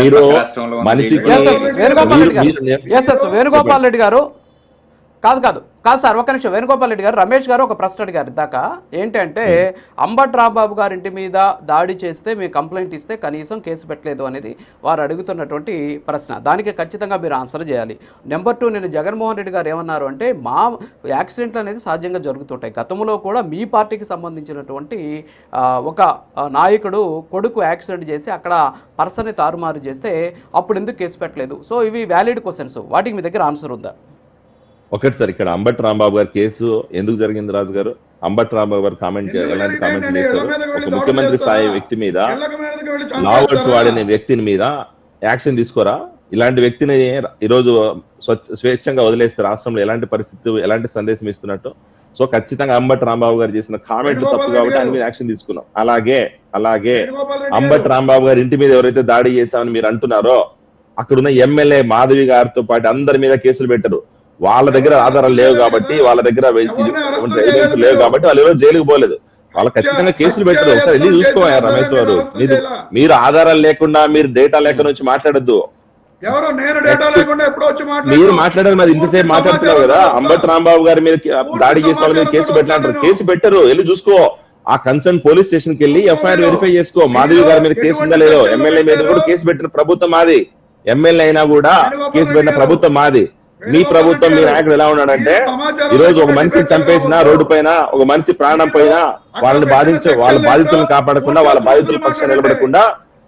మీరు మనిషికి వేణుగోపాల్ రెడ్డి గారు కాదు సార్, ఒక్క నిమిషం. వేణుగోపాల్ రెడ్డి గారు, రమేష్ గారు ఒక ప్రశ్న అడిగారు ఇందాక. ఏంటంటే అంబట్ రాంబాబు గారి ఇంటి మీద దాడి చేస్తే మీ కంప్లైంట్ ఇస్తే కనీసం కేసు పెట్టలేదు అనేది వారు అడుగుతున్నటువంటి ప్రశ్న. దానికి ఖచ్చితంగా మీరు ఆన్సర్ చేయాలి. నెంబర్ 2, నేను జగన్మోహన్ రెడ్డి గారు ఏమన్నారు అంటే, మా యాక్సిడెంట్లు అనేది సహజంగా జరుగుతుంటాయి. గతంలో కూడా మీ పార్టీకి సంబంధించినటువంటి ఒక నాయకుడు కొడుకు యాక్సిడెంట్ చేసి అక్కడ పర్సన్ని తారుమారు చేస్తే అప్పుడు ఎందుకు కేసు పెట్టలేదు? సో ఇవి వ్యాలిడ్ క్వశ్చన్స్, వాటికి మీ దగ్గర ఆన్సర్ ఉందా? ఒకటి సార్, ఇక్కడ అంబట్ రాంబాబు గారి కేసు ఎందుకు జరిగింది రాజు గారు? అంబట్ రాంబాబు గారు ఎలాంటి కామెంట్ చేశారు? ఒక ముఖ్యమంత్రి స్థాయి వ్యక్తి మీద, లావర్డ్స్ వాడిన వ్యక్తిని మీద యాక్షన్ తీసుకోరా? ఇలాంటి వ్యక్తిని ఈరోజు స్వేచ్ఛంగా వదిలేస్తే రాష్ట్రంలో ఎలాంటి పరిస్థితి, ఎలాంటి సందేశం ఇస్తున్నట్టు? సో ఖచ్చితంగా అంబట్ రాంబాబు గారు చేసిన కామెంట్ తప్పు కాబట్టి ఆయన మీద యాక్షన్ తీసుకున్నాం. అలాగే అంబట్ రాంబాబు గారి ఇంటి మీద ఎవరైతే దాడి చేశామని మీరు అంటున్నారో, అక్కడున్న ఎమ్మెల్యే మాధవి గారితో పాటు అందరి మీద కేసులు పెట్టరు. వాళ్ళ దగ్గర ఆధారాలు లేవు కాబట్టి, వాళ్ళ దగ్గర ఎవిడెన్స్ లేవు కాబట్టి వాళ్ళు ఎవరో జైలుకు పోలేదు. వాళ్ళు ఖచ్చితంగా కేసులు పెట్టరు. ఒకసారి వెళ్ళి చూసుకోవాలి రమేష్ గారు. మీరు ఆధారాలు లేకుండా, మీరు డేటా లేకుండా వచ్చి మాట్లాడద్దు. మీరు మాట్లాడారు, మరి ఇంతసేపు మాట్లాడుతున్నారు కదా. అంబట్ రాంబాబు గారి మీద దాడి చేసే వాళ్ళ మీద కేసు పెట్టాలంటారు. కేసు పెట్టరు, వెళ్ళి చూసుకో. ఆ కన్సర్న్ పోలీస్ స్టేషన్ కి వెళ్ళి ఎఫ్ఐఆర్ వెరిఫై చేసుకో. మాధవి గారి మీద కేసు ఉందా లేదో. ఎమ్మెల్యే మీద కూడా కేసు పెట్టిన ప్రభుత్వం మాది. ఎమ్మెల్యే అయినా కూడా కేసు పెట్టిన ప్రభుత్వం మాది. మీ ప్రభుత్వం, మీ నాయకుడు ఎలా ఉన్నాడంటే, ఈ రోజు ఒక మనిషిని చంపేసినా, రోడ్డు పైన ఒక మనిషి ప్రాణం పైన వాళ్ళ బాధితులను కాపాడకుండా, వాళ్ళ బాధితుల పక్షాన్ని నిలబడకుండా,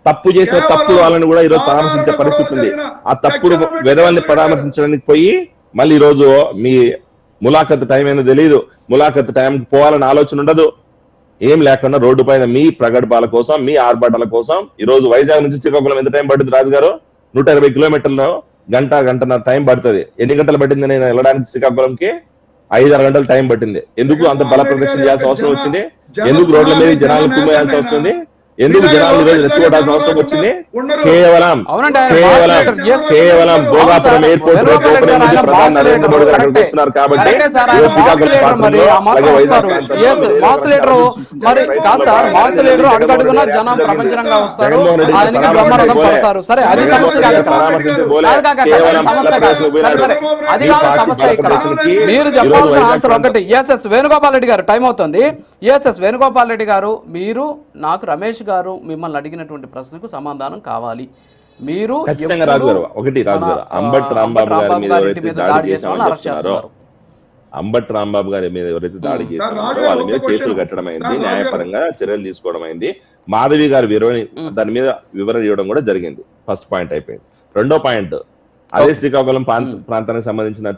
తప్పు చేసిన తప్పుడు వాళ్ళని కూడా ఈరోజు పరామర్శించే పరిస్థితి ఉంది. ఆ తప్పుడు విధవల్ని పరామర్శించడానికి పోయి మళ్ళీ ఈ రోజు మీ ములాఖత్ టైం ఏందో తెలియదు. ములాఖత్ టైంకి పోవాలని ఆలోచన ఉండదు. ఏం లేకుండా రోడ్డు పైన మీ ప్రగడపాల కోసం, మీ ఆర్భాటాల కోసం ఈ రోజు వైజాగ్ నుంచి శ్రీకాకుళం ఎంత టైం పడుతుంది రాజు గారు? 120 కిలోమీటర్లు, గంటన్నర టైం పడుతుంది. ఎన్ని గంటలు పట్టింది నేను వెళ్ళడానికి శ్రీకాకుళంకి? 5-6 గంటలు టైం పట్టింది. ఎందుకు అంత బల ప్రదర్శన చేయాల్సిన అవసరం వచ్చింది? ఎందుకు రోడ్ల మీద జనాలు కుమ్మేయాల్సి వస్తుంది? ఎందుకు జనాలు ఈరోజు రెచ్చగొట్టాల్సిన అవసరం వచ్చింది? కేవలం భోగాపురం ఎయిర్పోర్ట్ ప్రధాని నరేంద్ర మోడీ గారు వస్తున్నారు కాబట్టి మీరు చెప్పాల్సిన ఆన్సర్ ఒకటి. వేణుగోపాల్ రెడ్డి గారు, టైం అవుతుంది. వేణుగోపాల్ రెడ్డి గారు, మీరు నాకు రమేష్ గారు మిమ్మల్ని అడిగినటువంటి ప్రశ్నకు సమాధానం కావాలి. మీరు ఒకటి రాజు గారు, అంబట్ రాంబాబు గారి మీద దాడి చేస్తున్నారో, అంబట్ రాంబాబు గారి మీద ఎవరైతే దాడి చేస్తున్నారో వాళ్ళ మీద కేసులు కట్టడం అయింది, న్యాయపరంగా చర్యలు తీసుకోవడం అయింది. మాధవి గారి దాని మీద వివరణ ఇవ్వడం కూడా జరిగింది. ఫస్ట్ పాయింట్ అయిపోయింది. రెండో పాయింట్, అదే శ్రీకాకుళం ప్రాంతానికి సంబంధించిన